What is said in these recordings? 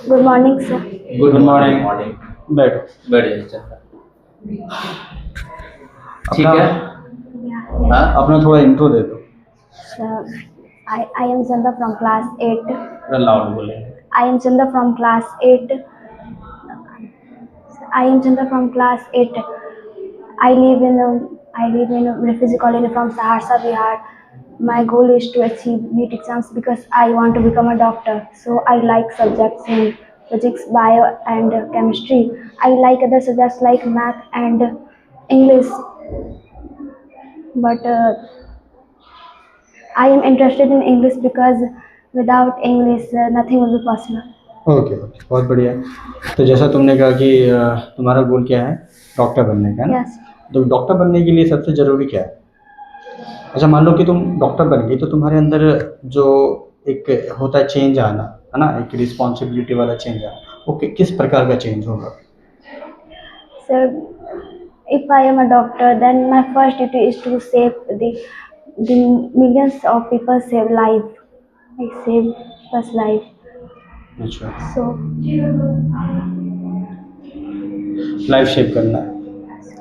Good morning sir. Good morning. Morning. बैठो। बढ़िया चल। ठीक अपना है। हाँ अपना थोड़ा इंट्रो दे दो। Sir, I am Chanda from class 8. थोड़ा लाउड बोले। I am Chanda from class 8. I am Chanda from class 8. I live in refugee colony from Saharsa, Bihar. My goal is to achieve NEET exams because I want to become a doctor. So I like subjects in physics, bio, and chemistry. I like other subjects like math and English, but I am interested in English because without English, nothing will be possible. Okay okay, बहुत बढ़िया। तो जैसा तुमने कहा कि तुम्हारा गोल क्या है, डॉक्टर बनने का, है ना? Yes. तो डॉक्टर बनने के लिए सबसे ज़रूरी क्या है? अच्छा, मान लो कि तुम डॉक्टर बन गई तो तुम्हारे अंदर जो एक होता है चेंज आना, है ना, एक रिस्पॉन्सिबिलिटी वाला चेंज आना, वो किस प्रकार का चेंज होगा? Sir, if I am a doctor, then my first duty is to save the millions of people, save life. I save first life. अच्छा, So लाइफ सेव करना है,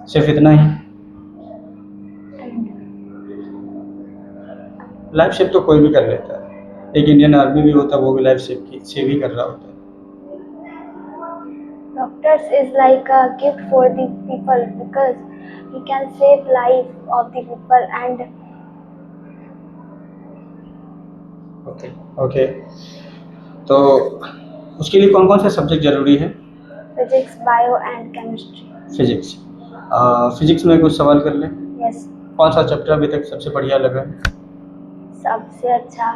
सिर्फ इतना ही? लाइफ सेव तो कोई भी कर लेता है, एक इंडियन आर्मी भी होता है, वो भी लाइफ सेव ही कर रहा होता है। doctors is like a gift for the people because he can save life of the people and okay okay, तो उसके लिए कौन कौन से सब्जेक्ट ज़रूरी है? physics, bio and chemistry. Physics. Physics में कुछ सवाल कर लें। Yes. कौन सा चैप्टर अभी तक सबसे बढ़िया लगा? सबसे अच्छा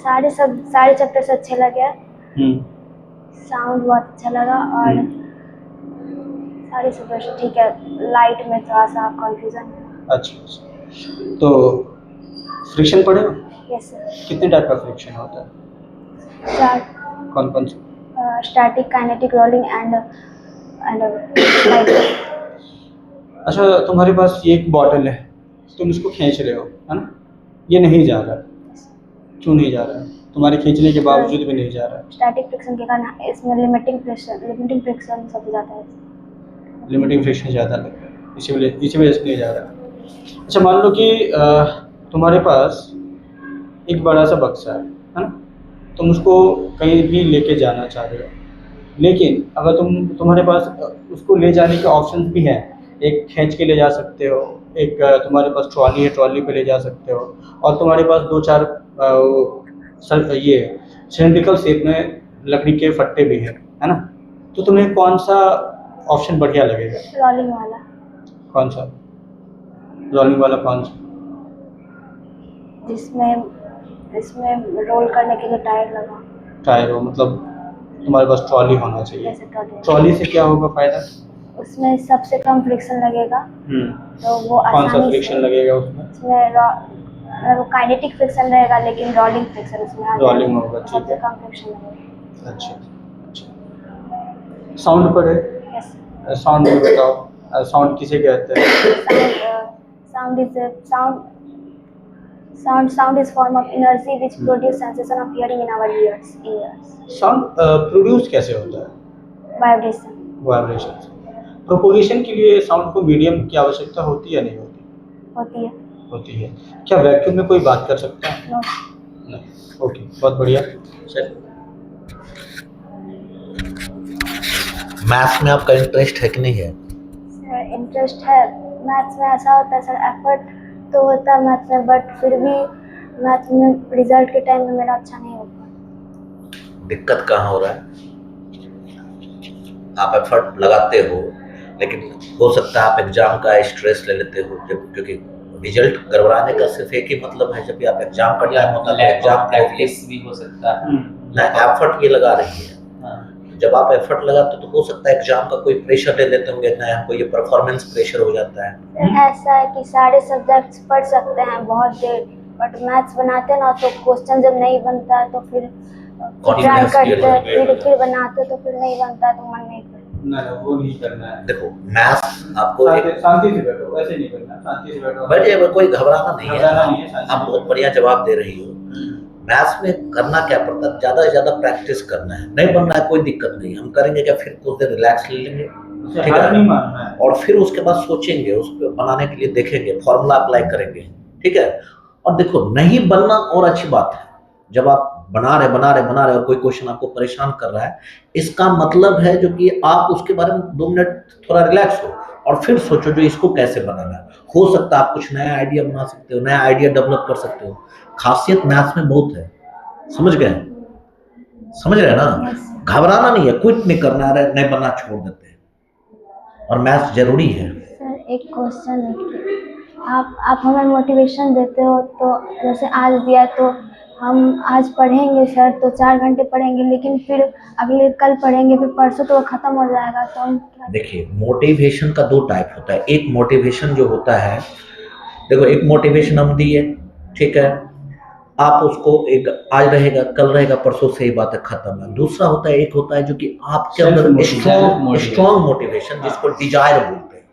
सारे चैप्टर्स अच्छे लगे। साउंड बहुत अच्छा लगा और सारे सब्जेक्ट ठीक है। लाइट में थोड़ा सा कंफ्यूजन है। अच्छा, तो फ्रिक्शन पढ़े हो? Yes sir. कितने टाइप का फ्रिक्शन होता है? कौन कौन से? Static, kinetic, rolling and light. अच्छा, तुम्हारे पास ये एक बॉटल है, तुम इसको खींच रहे हो, है ना? ये नहीं जा रहा, क्यों नहीं जा रहा है? तुम्हारे खींचने के बावजूद भी नहीं जा रहा है। स्टैटिक फ्रिक्शन के कारण इसमें लिमिटिंग फ्रिक्शन सबसे ज़्यादा है। लिमिटिंग फ्रिक्शन ज़्यादा लग रहा है, इसी वजह से नहीं जा रहा। अच्छा, मान लो कि तुम्हारे पास एक बड़ा सा बक्सा है ना? तुम उसको कहीं भी लेके जाना चाह रहे हो, लेकिन अगर तुम्हारे पास उसको ले जाने के ऑप्शन भी हैं, एक खींच के ले जा सकते हो, एक तुम्हारे पास ट्रॉली है, ट्रॉली पे ले जा सकते हो, और तुम्हारे पास दो चार ये सिलेंड्रिकल शेप में लकड़ी के फट्टे भी हैं, है ना? तो तुम्हें कौन सा ऑप्शन बढ़िया लगेगा? रोलिंग वाला। कौन सा रोलिंग वाला? कौन सा? जिसमें रोल करने के लिए टायर लगा। टायर हो, मतलब तुम्हारे पास ट्रॉली होना चाहिए। जैसे ट्रॉली। ट्रॉली से क्या होगा फायदा? उसमें सबसे कम फ्रिक्शन लगेगा। तो वो कौन सा आसानी फ्रिक्शन से लगेगा उसमें? वो काइनेटिक फ्रिक्शन रहेगा, लेकिन रोलिंग फ्रिक्शन उसमें आ जाएगा। रोलिंग होगा, ठीक सबसे है। कम फ्रिक्शन लगेगा। अच्छा अच्छा, साउंड पर है। यस। साउंड में बताओ, साउंड किसे कहते हैं? Sound is form of energy which produce sensation of hearing in our ears. Sound produce कैसे होता है? Vibration. वाइब्रेशन से। प्रोपोगेशन के लिए साउंड को मीडियम की आवश्यकता होती है या नहीं होती? होती है। होती है। क्या वैक्यूम में कोई बात कर सकता है? No. नहीं। ओके, बहुत बढ़िया। चल, मैथ्स में आपका इंटरेस्ट है कि नहीं है? सर इंटरेस्ट है। मैथ्स में ऐसा होता है सर, एफर्ट तो होता है मैथ्स में, बट फिर भी मैथ्स में रिजल्ट के टाइम में मेरा अच्छा नहीं होता। दिक्कत कहाँ हो रहा है? आप एफर्ट लगाते हो, लेकिन हो सकता है आप एग्जाम का स्ट्रेस ले लेते हो, क्योंकि रिजल्ट गड़बड़ाने का सिर्फ एक ही मतलब है, जब भी आप एग्जाम का टाइम होता है एग्जाम प्रैक्टिस भी हो सकता है ना, एफर्ट ये लगा रही है। जब आप एफर्ट लगाते तो हो सकता है एग्जाम का कोई प्रेशर ले लेते होंगे ना, आपको ये परफॉर्मेंस प्रेशर हो जाता है। ऐसा है कि सारे सब्जेक्ट्स पढ़ सकते हैं बहुत देर, बट मैथ्स बनाते ना तो क्वेश्चन जब नहीं बनता है तो फिर ट्राई करते, फिर बनाते तो फिर नहीं बनता तो मन नहीं करता। ना वो नहीं करना है। देखो मैथ्स आपको शांति से बैठो, वैसे नहीं करना, शांति से बैठो। बैठिए, कोई घबराना नहीं है। घबराना नहीं है, शांति आप से बहुत बैठो। बढ़िया जवाब दे रही हो। मैथ्स में करना क्या पड़ता है, ज़्यादा से ज़्यादा प्रैक्टिस करना है। नहीं बनना है कोई दिक्कत नहीं, हम करेंगे क्या, फिर कुछ देर रिलैक्स ले लेंगे, ठीक हार नहीं है, मानना है। और फिर उसके बाद सोचेंगे, उसको बनाने के लिए देखेंगे, फॉर्मूला अप्लाई करेंगे, ठीक है। और देखो नहीं बनना और अच्छी बात है, जब आप बना रहे और कोई क्वेश्चन आपको परेशान कर रहा है, इसका मतलब है जो कि आप उसके बारे में 2 मिनट थोड़ा रिलैक्स हो और फिर सोचो जो इसको कैसे बनाना है। हो सकता है आप कुछ नया आइडिया बना सकते हो, नया आइडिया डेवलप कर सकते हो। खासियत मैथ्स में बहुत है, समझ गए, समझ रहे हैं ना। Yes. घबराना नहीं है, क्विट नहीं करना है, नहीं बनना छोड़ देते हैं, और मैथ्स जरूरी है। सर एक क्वेश्चन है कि आप हमें मोटिवेशन देते हो, तो जैसे आज दिया तो हम आज पढ़ेंगे सर, तो 4 घंटे पढ़ेंगे, लेकिन फिर अगले कल पढ़ेंगे, फिर परसों तो वो ख़त्म हो जाएगा, तो हम क्या? देखिए मोटिवेशन का 2 टाइप होता है। एक मोटिवेशन जो होता है, देखो एक मोटिवेशन हम दिए, ठीक है, आप उसको एक आज रहेगा, कल रहेगा, परसों से ही बात है, खत्म है। दूसरा होता है, एक होता है जो कि आपके अंदर स्ट्रॉन्ग मोटिवेशन, जिसको डिजायर बोलते हैं,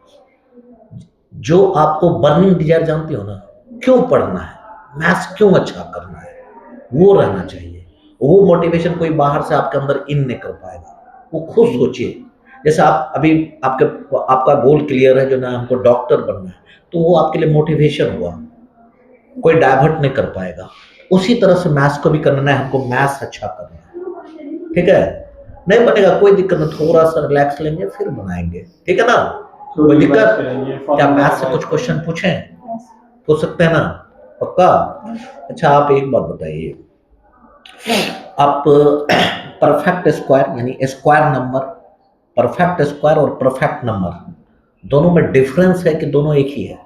जो आपको बर्निंग डिजायर, जानते हो ना, क्यों पढ़ना है, मैथ्स क्यों अच्छा करना है, वो रहना चाहिए। वो मोटिवेशन कोई बाहर से आपके अंदर इन नहीं कर पाएगा, वो खुद सोचिए। जैसे आप अभी आपका गोल क्लियर है जो ना, हमको डॉक्टर बनना है, तो वो आपके लिए मोटिवेशन हुआ, कोई डाइवर्ट नहीं कर पाएगा। उसी तरह से मैथ्स को भी करना है, हमको मैथ्स अच्छा करना है, ठीक है। नहीं बनेगा कोई दिक्कत नहीं, थोड़ा सा रिलैक्स लेंगे फिर बनाएंगे, ठीक है ना। कोई दिक्कत, क्या मैथ्स से कुछ क्वेश्चन पूछें, पूछ सकते हैं ना, पक्का। अच्छा आप एक बात बताइए, आप परफेक्ट स्क्वायर यानी स्क्वायर नंबर, परफेक्ट स्क्वायर और परफेक्ट नंबर दोनों में डिफरेंस है कि दोनों एक ही है?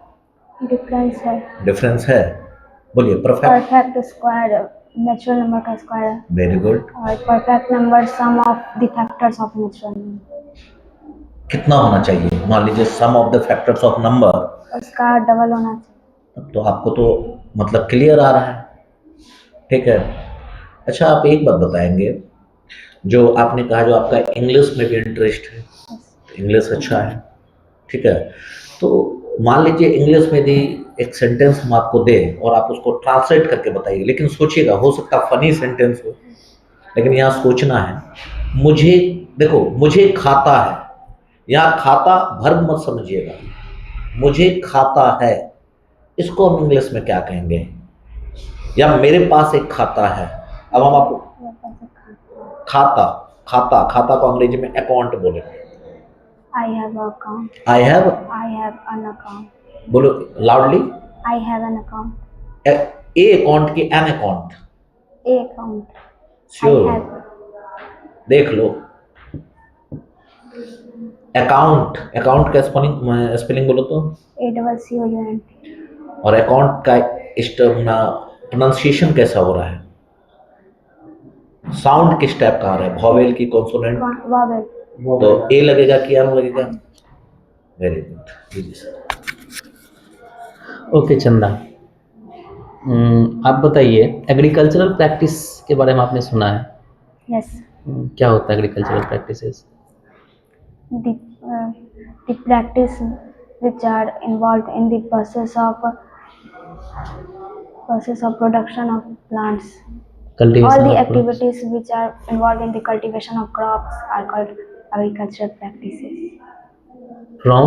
डिफरेंस है। डिफरेंस है, बोलिए। परफेक्ट स्क्वायर नेचुरल नंबर का स्क्वायर है, वेरी गुड। और perfect number sum of the factors of natural number. कितना होना चाहिए, मान लीजिए sum of the factors of number, उसका डबल होना चाहिए। तो आपको तो मतलब क्लियर आ रहा है, ठीक है। अच्छा आप एक बात बताएंगे, जो आपने कहा जो आपका इंग्लिश में भी इंटरेस्ट है, इंग्लिश अच्छा है, ठीक है, तो मान लीजिए इंग्लिश में भी एक सेंटेंस हम आपको दें और आप उसको ट्रांसलेट करके बताइए, लेकिन सोचिएगा, हो सकता है फनी सेंटेंस हो, लेकिन यहाँ सोचना है। मुझे, देखो मुझे खाता है, यहाँ खाता वर्ब मत समझिएगा, मुझे खाता है, इसको हम इंग्लिश में क्या कहेंगे, या मेरे पास एक खाता है। अब हम आपको खाता, खाता खाता को अंग्रेजी में अकाउंट बोलेंगे। I have an account. I have, I have an account. बोलो loudly. I have an account. A account की an account, A account. I sure, have देख लो। अकाउंट, अकाउंट का स्पेलिंग बोलो तो, ACCOUNT. और अकाउंट का प्रोनाउंसिएशन कैसा हो रहा है, साउंड किस टाइप का आ रहा है, वॉवेल की कॉन्सोनेंट, Vowel. तो ए लगेगा कि आर लगेगा। वेरी गुड, जी सर। ओके चंदा, आप बताइए एग्रीकल्चरल प्रैक्टिस के बारे में आपने सुना है? Yes. क्या होता है agricultural practices? The practice which are involved in the process of production of plants. Cultivation All the of crops. activities which are involved in the cultivation of crops are called agricultural practices. From?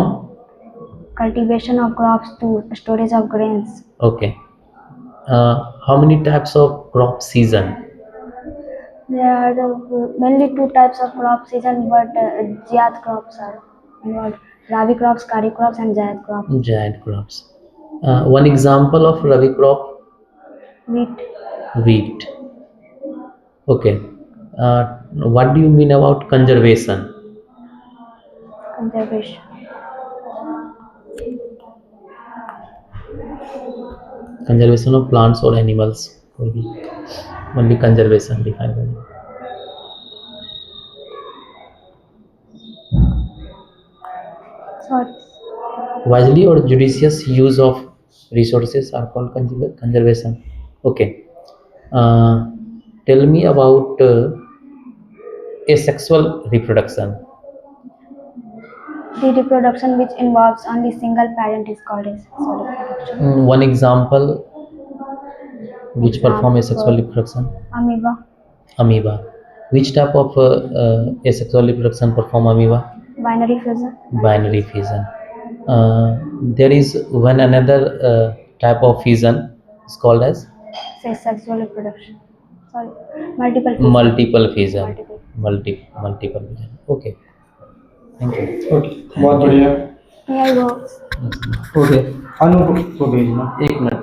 Cultivation of crops to storage of grains. Okay. How many types of crop season? There are mainly 2 types of crop season, but Zaid crops are involved. Rabi crops, Kharif crops, and Zaid crops. Giant crops. One example of Rabi crop? Wheat. Wheat. Okay. What do you mean about conservation? Conservation. Conservation of plants or animals. Only conservation defined. Sorry. Wisely or judicious use of resources are called conservation. Okay. Tell me about asexual reproduction. The reproduction which involves only single parent is called asexual reproduction. One example. which perform asexual reproduction? Amoeba. Amoeba. Which type of asexual reproduction perform amoeba? Binary fusion. Binary fission. There is one another type of fission is called as Sexual reproduction. Sorry. Multiple fusion. multiple fission. Multiple. Multiple fission. Okay. Thank you. Okay, बहुत बढ़िया। May I go? Okay, अनु को भेजना। एक minute